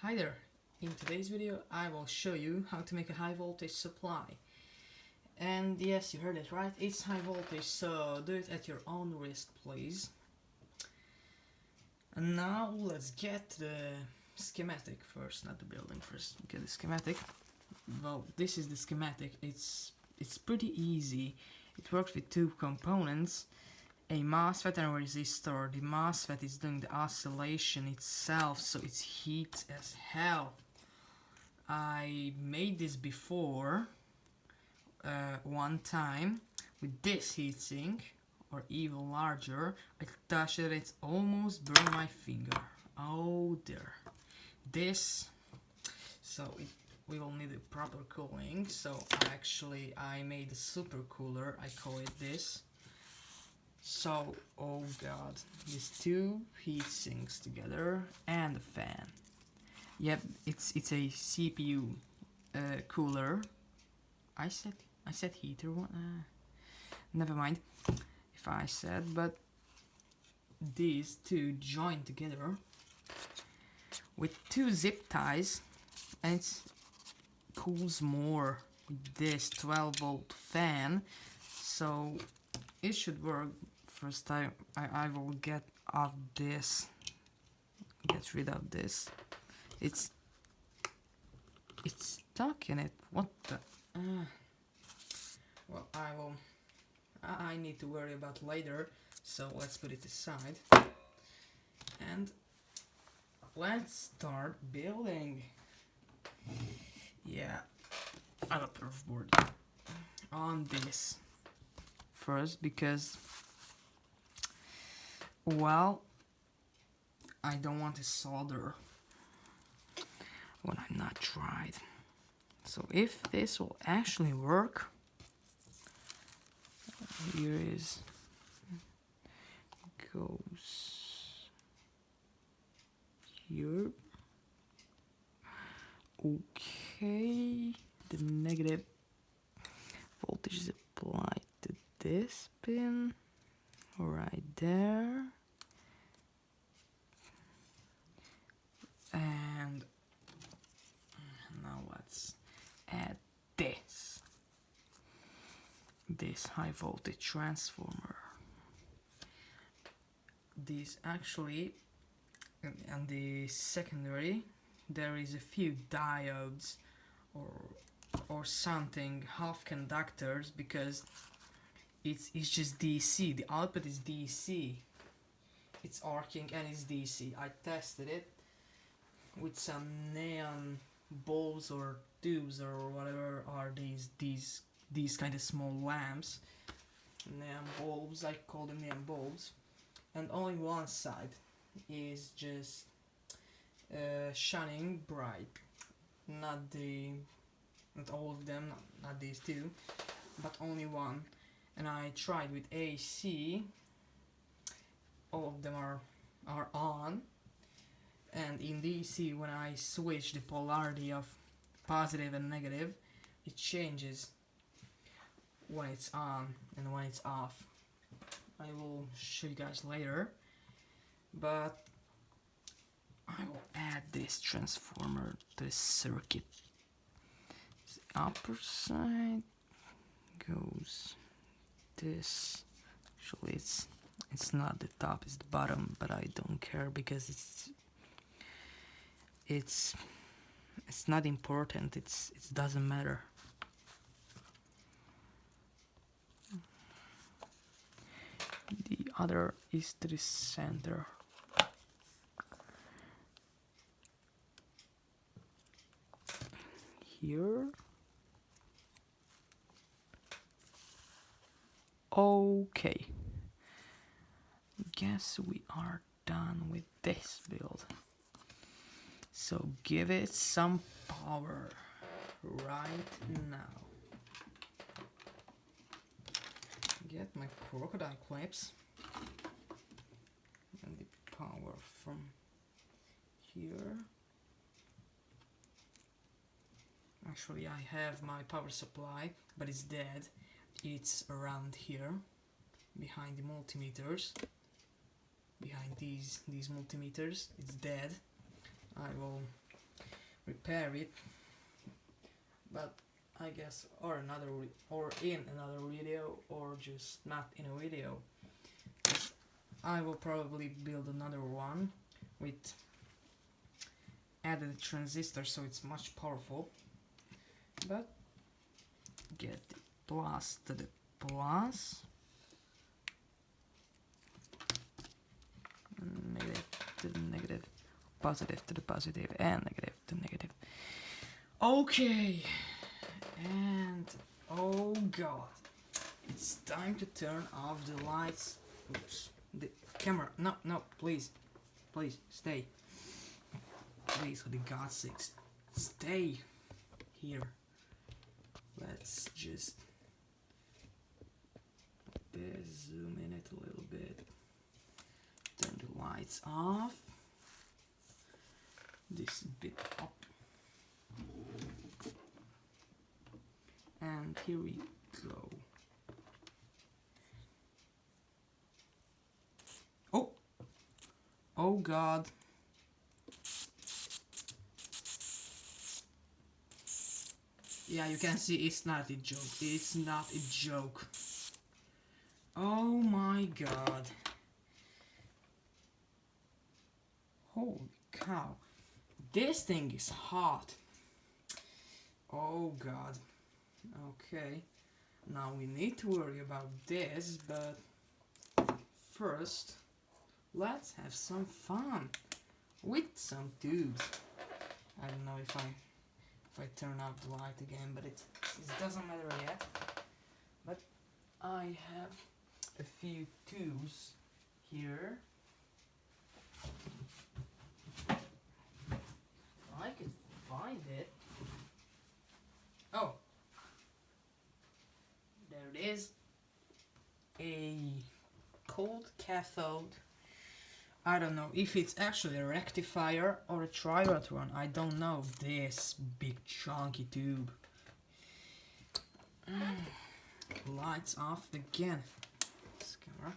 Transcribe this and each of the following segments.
Hi there! In today's video I will show you how to make a high voltage supply. And yes, you heard it right, it's high voltage, so do it at your own risk please. And now let's get the schematic first, not the building first. Get the schematic. Well, this is the schematic. It's pretty easy. It works with two components, a MOSFET and a resistor. The MOSFET is doing the oscillation itself, so it's heat as hell. I made this before one time with this heatsink, or even larger. I touched it, it's almost burned my finger. Oh dear. This, so we will need a proper cooling, so I made a super cooler, I call it this. So, oh god, these two heat sinks together and a fan. Yep, it's a CPU cooler. I said heater one. Never mind if I said, but these two join together with two zip ties, and it cools more with this 12-volt fan. So it should work. First I will get rid of this. It's stuck in it. What the? Well, I need to worry about later. So let's put it aside and let's start building. Yeah, I have a perf board on this first because, well, I don't want to solder when I'm not tried. So if this will actually work, here goes here. Okay, the negative voltage is applied to this pin right there, and now let's add this high voltage transformer. This actually, on the secondary, there is a few diodes or something, half conductors, because it's just DC. The output is DC. It's arcing and it's DC. I tested it with some neon bulbs or tubes or whatever are these kind of small lamps. Neon bulbs, I call them neon bulbs. And only one side is just shining bright. Not all of them, not these two, but only one. And I tried with AC. All of them are on. And in DC, when I switch the polarity of positive and negative, it changes when it's on and when it's off. I will show you guys later, but I will add this transformer to the circuit. The upper side goes this. Actually, it's not the top, it's the bottom, but I don't care because it's not important. It doesn't matter. The other is to the center. Here. Okay. Guess we are done with this build. So give it some power right now. Get my crocodile clips and the power from here. Actually, I have my power supply, but it's dead. It's around here, behind the multimeters. Behind these multimeters, it's dead. I will repair it, but I guess or in another video, or just not in a video. I will probably build another one with added transistor, so it's much powerful. But get the plus to the plus, negative to the negative, positive to the positive, and negative to negative. Okay, and oh god, it's time to turn off the lights. Oops, the camera. No, no, please, please stay. Please, for the God's sakes, stay here. Let's just zoom in it a little bit. Turn the lights off. This bit up. And here we go. Oh! Oh god. Yeah, you can see it's not a joke. It's not a joke. Oh my god. Holy cow. This thing is hot. Oh god. Okay. Now we need to worry about this, but first let's have some fun with some tubes. I don't know if I turn off the light again, but it doesn't matter yet. But I have a few tubes here. I could find it. Oh, there it is. A cold cathode. I don't know if it's actually a rectifier or a triotron. I don't know. This big chunky tube. Lights off again. This camera.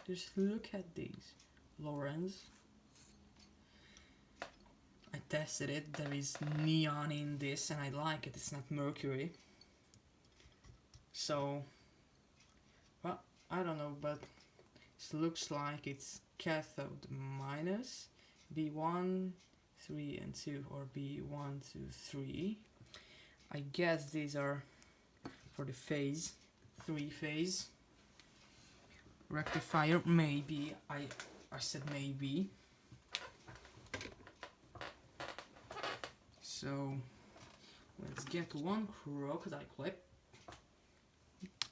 Just look at these. Lawrence. I tested it. There is neon in this and I like it. It's not mercury. So, well, I don't know, but it looks like it's cathode minus B1, 3 and 2, or B1, 2, 3. I guess these are for the phase, 3 phase. Rectifier, maybe, I said maybe. So, let's get one crocodile clip.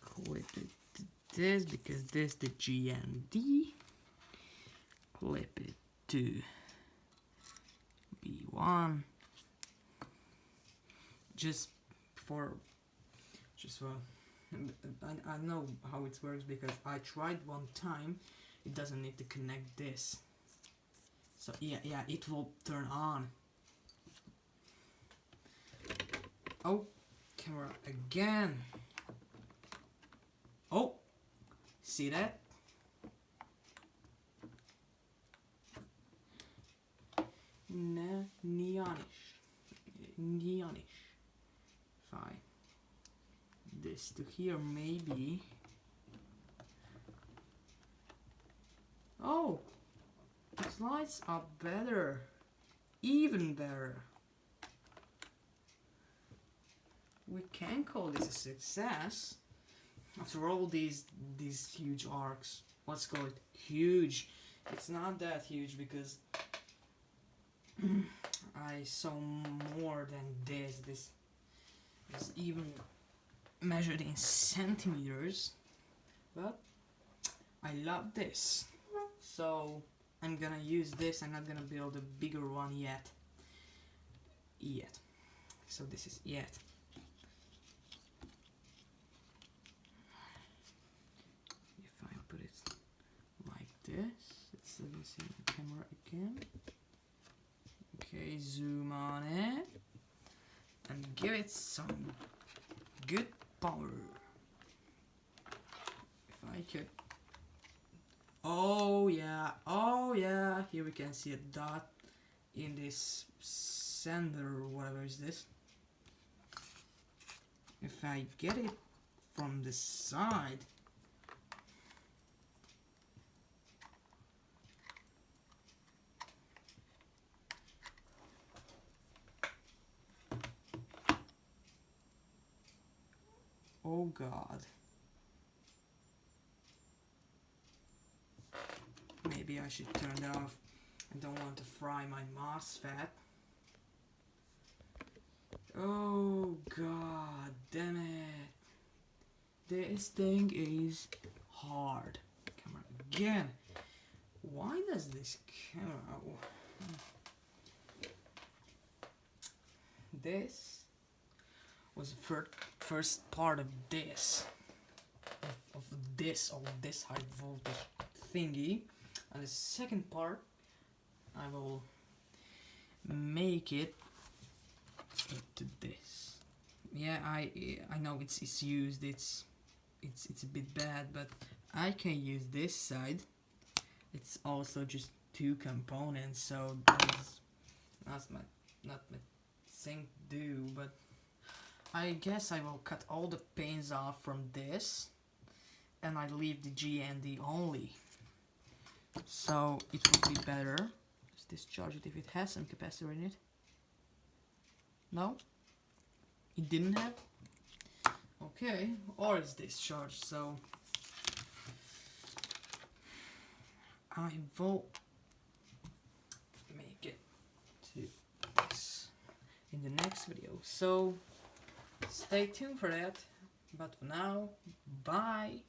Clip it to this, because this the GND. Clip it to B1. Just for I know how it works because I tried one time. It doesn't need to connect this. So yeah, it will turn on. Oh, camera again. Oh, see that? Neonish. Fine. This to here maybe. Oh, these lights are better. Even better. We can call this a success. After all these huge arcs. Let's call it huge. It's not that huge because I saw more than this. This is even measured in centimeters. But I love this. So I'm gonna use this. I'm not gonna build a bigger one yet. So this is yet. If I put it like this, it's see the camera again. Okay, zoom on it and give it some good power. If I could. Oh yeah, here we can see a dot in this sender or whatever is this. If I get it from the side, oh god. Maybe I should turn it off. I don't want to fry my MOSFET. Oh god damn it. This thing is hard. Camera again. Why does this camera... This was the first part of this. Of this high voltage thingy. And the second part, I will make it into this. Yeah, I know it's used. It's a bit bad, but I can use this side. It's also just two components, so that's not my thing to do. But I guess I will cut all the pins off from this, and I leave the GND only. So it will be better. Just discharge it if it has some capacitor in it. No? It didn't have? Okay, or it's discharged, so I will make it to this in the next video. So stay tuned for that. But for now, bye!